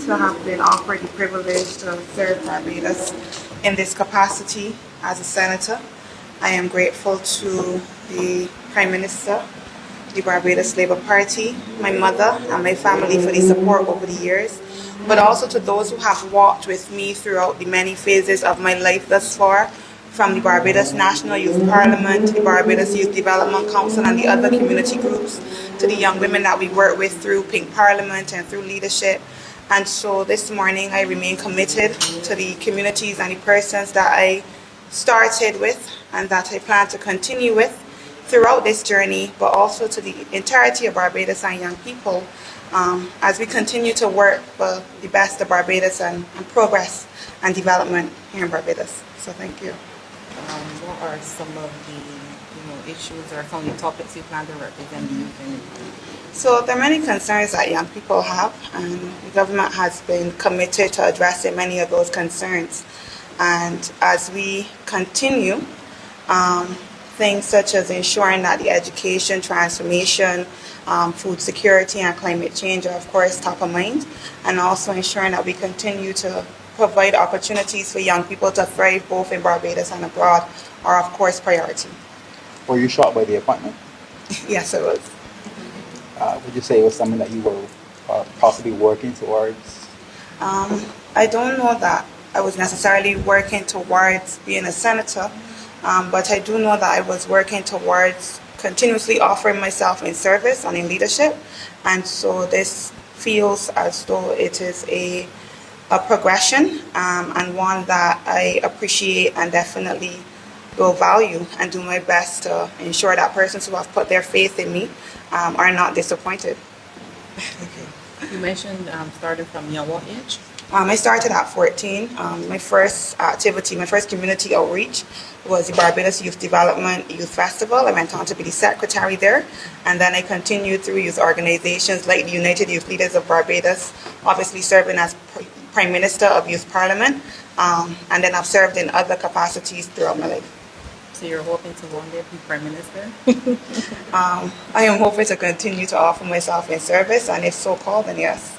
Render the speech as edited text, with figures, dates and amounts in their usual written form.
to have been offered the privilege to serve Barbados in this capacity as a senator. I am grateful to the Prime Minister, the Barbados Labour Party, my mother and my family for the support over the years, but also to those who have walked with me throughout the many phases of my life thus far, from the Barbados National Youth Parliament, the Barbados Youth Development Council and the other community groups, to the young women that we work with through Pink Parliament and through leadership. And so this morning I remain committed to the communities and the persons that I started with and that I plan to continue with throughout this journey, but also to the entirety of Barbados and young people as we continue to work for the best of Barbados and progress and development here in Barbados. So thank you. What are some of the issues or some of the topics you plan to represent the youth in? So there are many concerns that young people have, and the government has been committed to addressing many of those concerns. And as we continue, things such as ensuring that the education, transformation, food security and climate change are of course top of mind, and also ensuring that we continue to provide opportunities for young people to thrive both in Barbados and abroad are of course priority. Were you shocked by the appointment? Yes, it was. Would you say it was something that you were possibly working towards? I don't know that I was necessarily working towards being a senator, but I do know that I was working towards continuously offering myself in service and in leadership, and so this feels as though it is a progression and one that I appreciate and definitely will value and do my best to ensure that persons who have put their faith in me are not disappointed. Okay. You mentioned started from what age? I started at 14. My first activity, my first community outreach was the Barbados Youth Development Youth Festival. I went on to be the secretary there, and then I continued through youth organizations like the United Youth Leaders of Barbados, obviously serving as Prime Minister of Youth Parliament, and then I've served in other capacities throughout my life. So you're hoping to one day be Prime Minister? I am hoping to continue to offer myself in service, and if so called, then yes.